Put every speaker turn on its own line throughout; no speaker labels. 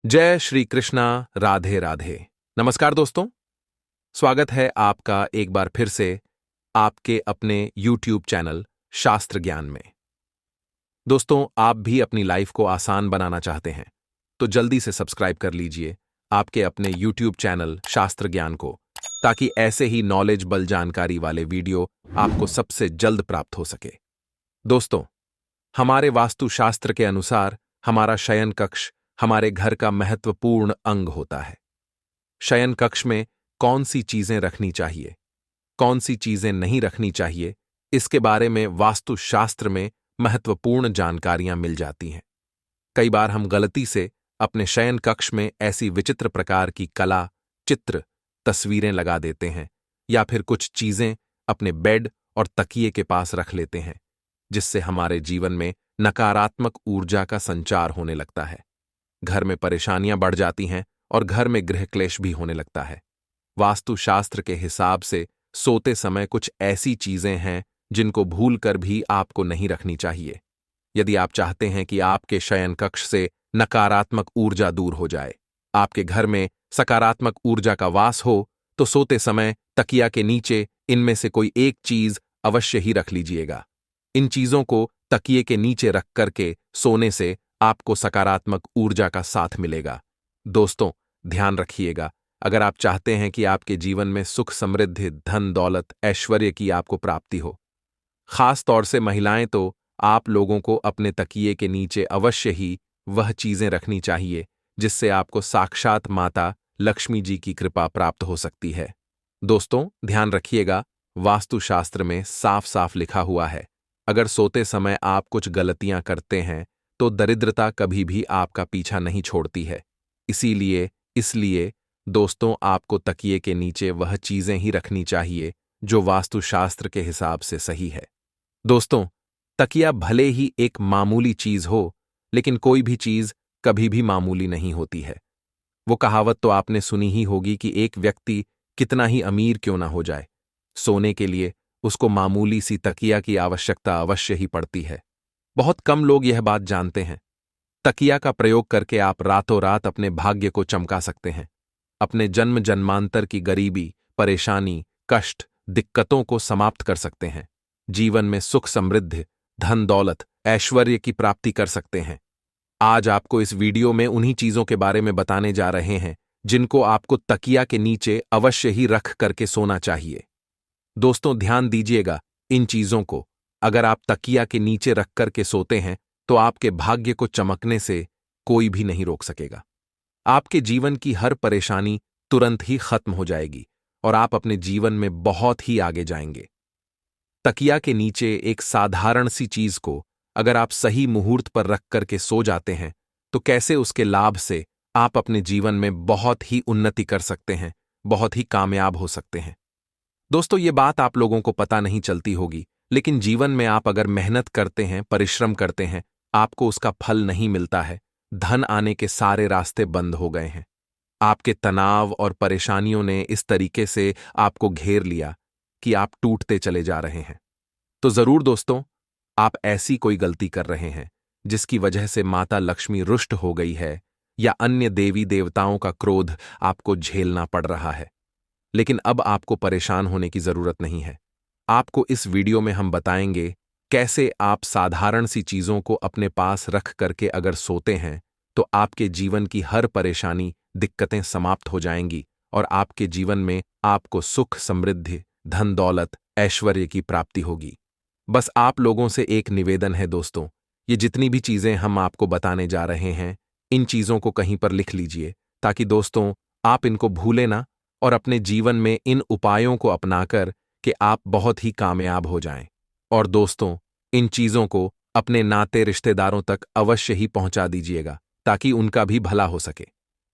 जय श्री कृष्णा। राधे राधे। नमस्कार दोस्तों, स्वागत है आपका एक बार फिर से आपके अपने YouTube चैनल शास्त्र ज्ञान में। दोस्तों, आप भी अपनी लाइफ को आसान बनाना चाहते हैं तो जल्दी से सब्सक्राइब कर लीजिए आपके अपने YouTube चैनल शास्त्र ज्ञान को, ताकि ऐसे ही नॉलेजबल जानकारी वाले वीडियो आपको सबसे जल्द प्राप्त हो सके। दोस्तों, हमारे वास्तुशास्त्र के अनुसार हमारा शयन कक्ष हमारे घर का महत्वपूर्ण अंग होता है। शयन कक्ष में कौन सी चीजें रखनी चाहिए, कौन सी चीजें नहीं रखनी चाहिए, इसके बारे में वास्तुशास्त्र में महत्वपूर्ण जानकारियां मिल जाती हैं। कई बार हम गलती से अपने शयन कक्ष में ऐसी विचित्र प्रकार की कला, चित्र, तस्वीरें लगा देते हैं या फिर कुछ चीजें अपने बेड और तकिए के पास रख लेते हैं, जिससे हमारे जीवन में नकारात्मक ऊर्जा का संचार होने लगता है। घर में परेशानियां बढ़ जाती हैं और घर में गृह क्लेश भी होने लगता है। वास्तुशास्त्र के हिसाब से सोते समय कुछ ऐसी चीजें हैं जिनको भूलकर भी आपको नहीं रखनी चाहिए। यदि आप चाहते हैं कि आपके शयन कक्ष से नकारात्मक ऊर्जा दूर हो जाए, आपके घर में सकारात्मक ऊर्जा का वास हो, तो सोते समय तकिया के नीचे इनमें से कोई एक चीज अवश्य ही रख लीजिएगा। इन चीजों को तकिए के नीचे रख करके सोने से आपको सकारात्मक ऊर्जा का साथ मिलेगा। दोस्तों, ध्यान रखिएगा, अगर आप चाहते हैं कि आपके जीवन में सुख, समृद्धि, धन, दौलत, ऐश्वर्य की आपको प्राप्ति हो, खास तौर से महिलाएं, तो आप लोगों को अपने तकिए के नीचे अवश्य ही वह चीजें रखनी चाहिए जिससे आपको साक्षात माता लक्ष्मी जी की कृपा प्राप्त हो सकती है। दोस्तों, ध्यान रखिएगा, वास्तुशास्त्र में साफ साफ लिखा हुआ है, अगर सोते समय आप कुछ गलतियां करते हैं तो दरिद्रता कभी भी आपका पीछा नहीं छोड़ती है। इसलिए दोस्तों, आपको तकिए के नीचे वह चीजें ही रखनी चाहिए जो वास्तुशास्त्र के हिसाब से सही है। दोस्तों, तकिया भले ही एक मामूली चीज हो, लेकिन कोई भी चीज कभी भी मामूली नहीं होती है। वो कहावत तो आपने सुनी ही होगी कि एक व्यक्ति कितना ही अमीर क्यों ना हो जाए, सोने के लिए उसको मामूली सी तकिया की आवश्यकता अवश्य ही पड़ती है। बहुत कम लोग यह बात जानते हैं। तकिया का प्रयोग करके आप रातों रात अपने भाग्य को चमका सकते हैं, अपने जन्म जन्मांतर की गरीबी, परेशानी, कष्ट, दिक्कतों को समाप्त कर सकते हैं, जीवन में सुख, समृद्धि, धन, दौलत, ऐश्वर्य की प्राप्ति कर सकते हैं। आज आपको इस वीडियो में उन्हीं चीजों के बारे में बताने जा रहे हैं जिनको आपको तकिया के नीचे अवश्य ही रख करके सोना चाहिए। दोस्तों, ध्यान दीजिएगा, इन चीजों को अगर आप तकिया के नीचे रख कर के सोते हैं तो आपके भाग्य को चमकने से कोई भी नहीं रोक सकेगा। आपके जीवन की हर परेशानी तुरंत ही खत्म हो जाएगी और आप अपने जीवन में बहुत ही आगे जाएंगे। तकिया के नीचे एक साधारण सी चीज को अगर आप सही मुहूर्त पर रख करके सो जाते हैं तो कैसे उसके लाभ से आप अपने जीवन में बहुत ही उन्नति कर सकते हैं, बहुत ही कामयाब हो सकते हैं। दोस्तों, ये बात आप लोगों को पता नहीं चलती होगी, लेकिन जीवन में आप अगर मेहनत करते हैं, परिश्रम करते हैं, आपको उसका फल नहीं मिलता है, धन आने के सारे रास्ते बंद हो गए हैं, आपके तनाव और परेशानियों ने इस तरीके से आपको घेर लिया कि आप टूटते चले जा रहे हैं, तो जरूर दोस्तों, आप ऐसी कोई गलती कर रहे हैं जिसकी वजह से माता लक्ष्मी रुष्ट हो गई है या अन्य देवी देवताओं का क्रोध आपको झेलना पड़ रहा है। लेकिन अब आपको परेशान होने की जरूरत नहीं है। आपको इस वीडियो में हम बताएंगे कैसे आप साधारण सी चीजों को अपने पास रख करके अगर सोते हैं तो आपके जीवन की हर परेशानी, दिक्कतें समाप्त हो जाएंगी और आपके जीवन में आपको सुख, समृद्धि, धन, दौलत, ऐश्वर्य की प्राप्ति होगी। बस आप लोगों से एक निवेदन है दोस्तों, ये जितनी भी चीजें हम आपको बताने जा रहे हैं, इन चीजों को कहीं पर लिख लीजिए, ताकि दोस्तों आप इनको भूलें ना और अपने जीवन में इन उपायों को अपनाकर कि आप बहुत ही कामयाब हो जाएं। और दोस्तों, इन चीजों को अपने नाते रिश्तेदारों तक अवश्य ही पहुंचा दीजिएगा ताकि उनका भी भला हो सके।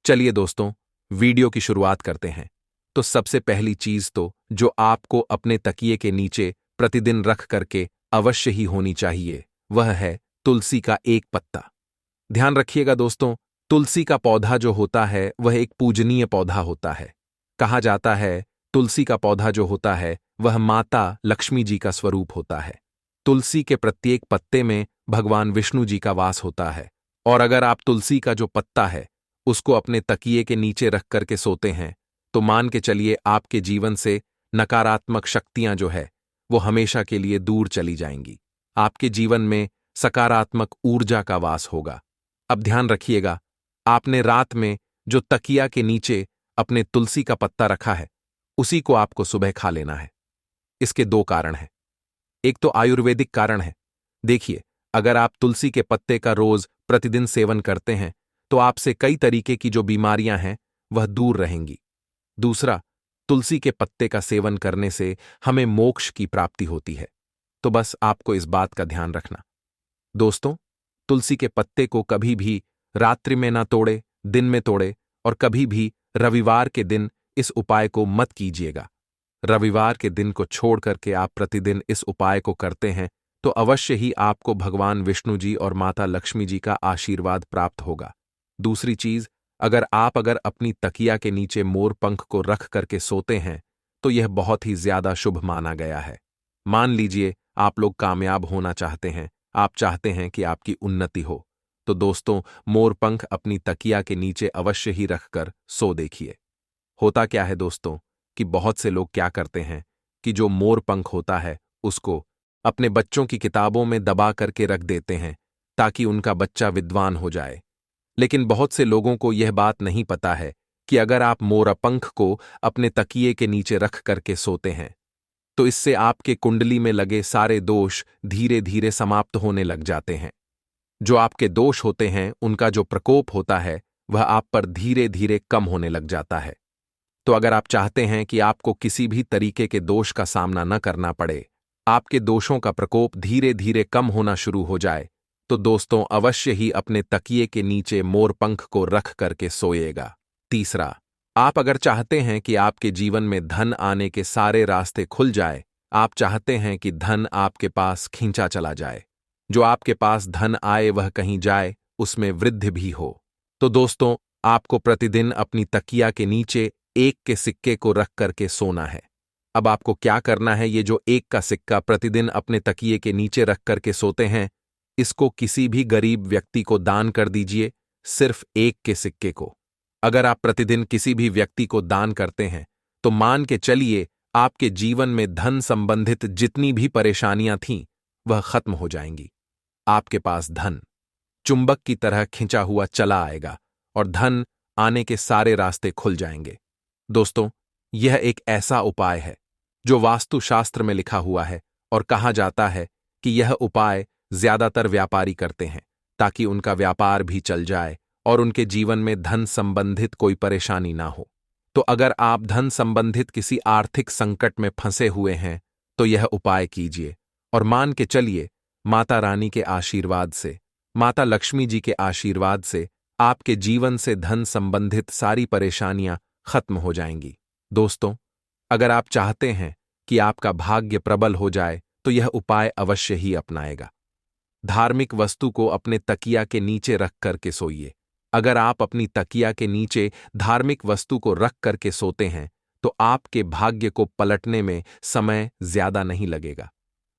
चलिए दोस्तों, वीडियो की शुरुआत करते हैं। तो सबसे पहली चीज तो जो आपको अपने तकिए के नीचे प्रतिदिन रख करके अवश्य ही होनी चाहिए, वह है तुलसी का एक पत्ता। ध्यान रखिएगा दोस्तों, तुलसी का पौधा जो होता है वह एक पूजनीय पौधा होता है। कहा जाता है तुलसी का पौधा जो होता है वह माता लक्ष्मी जी का स्वरूप होता है। तुलसी के प्रत्येक पत्ते में भगवान विष्णु जी का वास होता है और अगर आप तुलसी का जो पत्ता है उसको अपने तकिए के नीचे रख करके सोते हैं, तो मान के चलिए आपके जीवन से नकारात्मक शक्तियां जो है वो हमेशा के लिए दूर चली जाएंगी। आपके जीवन में सकारात्मक ऊर्जा का वास होगा। अब ध्यान रखिएगा, आपने रात में जो तकिया के नीचे अपने तुलसी का पत्ता रखा है, उसी को आपको सुबह खा लेना है। इसके दो कारण हैं। एक तो आयुर्वेदिक कारण है। देखिए, अगर आप तुलसी के पत्ते का रोज प्रतिदिन सेवन करते हैं तो आपसे कई तरीके की जो बीमारियां हैं वह दूर रहेंगी। दूसरा, तुलसी के पत्ते का सेवन करने से हमें मोक्ष की प्राप्ति होती है। तो बस आपको इस बात का ध्यान रखना। दोस्तों, तुलसी के पत्ते को कभी भी रात्रि में ना तोड़े, दिन में तोड़े, और कभी भी रविवार के दिन इस उपाय को मत कीजिएगा। रविवार के दिन को छोड़ करके आप प्रतिदिन इस उपाय को करते हैं तो अवश्य ही आपको भगवान विष्णु जी और माता लक्ष्मी जी का आशीर्वाद प्राप्त होगा। दूसरी चीज, अगर अपनी तकिया के नीचे मोर पंख को रख करके सोते हैं तो यह बहुत ही ज्यादा शुभ माना गया है। मान लीजिए आप लोग कामयाब होना चाहते हैं, आप चाहते हैं कि आपकी उन्नति हो, तो दोस्तों मोर पंख अपनी तकिया के नीचे अवश्य ही रखकर सो देखिए। होता क्या है दोस्तों कि बहुत से लोग क्या करते हैं कि जो मोर पंख होता है उसको अपने बच्चों की किताबों में दबा करके रख देते हैं ताकि उनका बच्चा विद्वान हो जाए। लेकिन बहुत से लोगों को यह बात नहीं पता है कि अगर आप मोरपंख को अपने तकिए के नीचे रख करके सोते हैं तो इससे आपके कुंडली में लगे सारे दोष धीरे धीरे समाप्त होने लग जाते हैं। जो आपके दोष होते हैं उनका जो प्रकोप होता है वह आप पर धीरे धीरे कम होने लग जाता है। तो अगर आप चाहते हैं कि आपको किसी भी तरीके के दोष का सामना न करना पड़े, आपके दोषों का प्रकोप धीरे धीरे कम होना शुरू हो जाए, तो दोस्तों अवश्य ही अपने तकिए के नीचे मोर पंख को रख करके सोइएगा। तीसरा, आप अगर चाहते हैं कि आपके जीवन में धन आने के सारे रास्ते खुल जाए, आप चाहते हैं कि धन आपके पास खींचा चला जाए, जो आपके पास धन आए वह कहीं जाए, उसमें वृद्धि भी हो, तो दोस्तों आपको प्रतिदिन अपनी तकिया के नीचे एक के सिक्के को रख करके सोना है। अब आपको क्या करना है, ये जो एक का सिक्का प्रतिदिन अपने तकिए के नीचे रख करके सोते हैं, इसको किसी भी गरीब व्यक्ति को दान कर दीजिए, सिर्फ एक के सिक्के को। अगर आप प्रतिदिन किसी भी व्यक्ति को दान करते हैं तो मान के चलिए आपके जीवन में धन संबंधित जितनी भी परेशानियां थीं वह खत्म हो जाएंगी। आपके पास धन चुंबक की तरह खिंचा हुआ चला आएगा और धन आने के सारे रास्ते खुल जाएंगे। दोस्तों, यह एक ऐसा उपाय है जो वास्तुशास्त्र में लिखा हुआ है और कहा जाता है कि यह उपाय ज्यादातर व्यापारी करते हैं ताकि उनका व्यापार भी चल जाए और उनके जीवन में धन संबंधित कोई परेशानी ना हो। तो अगर आप धन संबंधित किसी आर्थिक संकट में फंसे हुए हैं तो यह उपाय कीजिए और मान के चलिए माता रानी के आशीर्वाद से, माता लक्ष्मी जी के आशीर्वाद से आपके जीवन से धन संबंधित सारी परेशानियां खत्म हो जाएंगी। दोस्तों, अगर आप चाहते हैं कि आपका भाग्य प्रबल हो जाए तो यह उपाय अवश्य ही अपनाएगा। धार्मिक वस्तु को अपने तकिया के नीचे रख करके सोइए। अगर आप अपनी तकिया के नीचे धार्मिक वस्तु को रख करके सोते हैं तो आपके भाग्य को पलटने में समय ज्यादा नहीं लगेगा।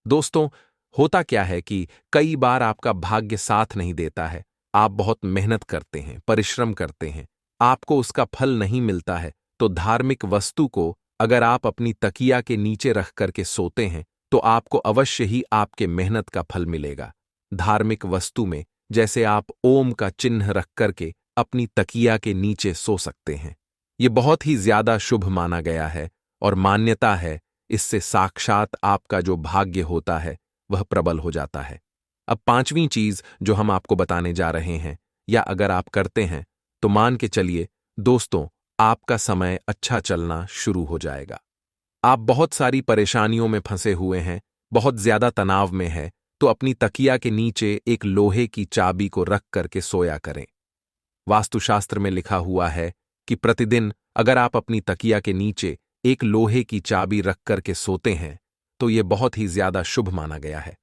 दोस्तों, होता क्या है कि कई बार आपका भाग्य साथ नहीं देता है, आप बहुत मेहनत करते हैं, परिश्रम करते हैं, आपको उसका फल नहीं मिलता है, तो धार्मिक वस्तु को अगर आप अपनी तकिया के नीचे रख करके सोते हैं तो आपको अवश्य ही आपके मेहनत का फल मिलेगा। धार्मिक वस्तु में जैसे आप ओम का चिन्ह रख करके अपनी तकिया के नीचे सो सकते हैं। यह बहुत ही ज्यादा शुभ माना गया है और मान्यता है, इससे साक्षात आपका जो भाग्य होता है वह प्रबल हो जाता है। अब पांचवीं चीज जो हम आपको बताने जा रहे हैं, या अगर आप करते हैं तो मान के चलिए दोस्तों आपका समय अच्छा चलना शुरू हो जाएगा। आप बहुत सारी परेशानियों में फंसे हुए हैं, बहुत ज्यादा तनाव में है, तो अपनी तकिया के नीचे एक लोहे की चाबी को रख करके सोया करें। वास्तुशास्त्र में लिखा हुआ है कि प्रतिदिन अगर आप अपनी तकिया के नीचे एक लोहे की चाबी रख करके सोते हैं तो यह बहुत ही ज्यादा शुभ माना गया है।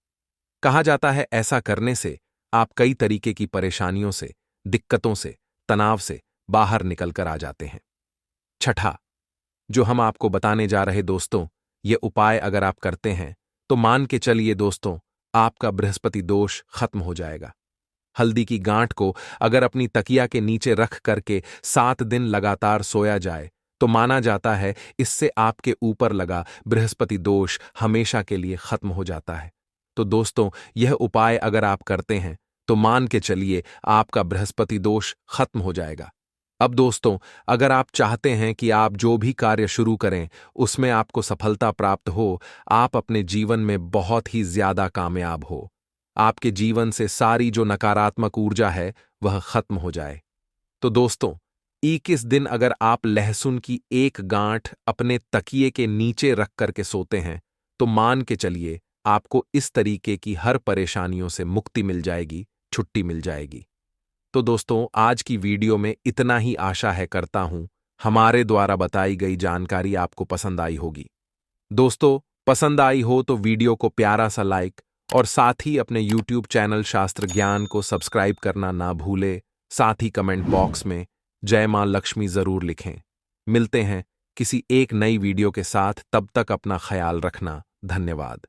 कहा जाता है ऐसा करने से आप कई तरीके की परेशानियों से, दिक्कतों से, तनाव से बाहर निकलकर आ जाते हैं। छठा, जो हम आपको बताने जा रहे दोस्तों, यह उपाय अगर आप करते हैं तो मान के चलिए दोस्तों आपका बृहस्पति दोष खत्म हो जाएगा। हल्दी की गांठ को अगर अपनी तकिया के नीचे रख करके 7 दिन लगातार सोया जाए तो माना जाता है इससे आपके ऊपर लगा बृहस्पति दोष हमेशा के लिए खत्म हो जाता है। तो दोस्तों, यह उपाय अगर आप करते हैं तो मान के चलिए आपका बृहस्पति दोष खत्म हो जाएगा। अब दोस्तों, अगर आप चाहते हैं कि आप जो भी कार्य शुरू करें उसमें आपको सफलता प्राप्त हो, आप अपने जीवन में बहुत ही ज्यादा कामयाब हो, आपके जीवन से सारी जो नकारात्मक ऊर्जा है वह खत्म हो जाए, तो दोस्तों 21 दिन अगर आप लहसुन की एक गांठ अपने तकिए के नीचे रख करके सोते हैं तो मान के चलिए आपको इस तरीके की हर परेशानियों से मुक्ति मिल जाएगी, छुट्टी मिल जाएगी। तो दोस्तों, आज की वीडियो में इतना ही आशा है करता हूं हमारे द्वारा बताई गई जानकारी आपको पसंद आई होगी। दोस्तों, पसंद आई हो तो वीडियो को प्यारा सा लाइक और साथ ही अपने YouTube चैनल शास्त्र ज्ञान को सब्सक्राइब करना ना भूले। साथ ही कमेंट बॉक्स में जय मां लक्ष्मी जरूर लिखें। मिलते हैं किसी एक नई वीडियो के साथ, तब तक अपना ख्याल रखना। धन्यवाद।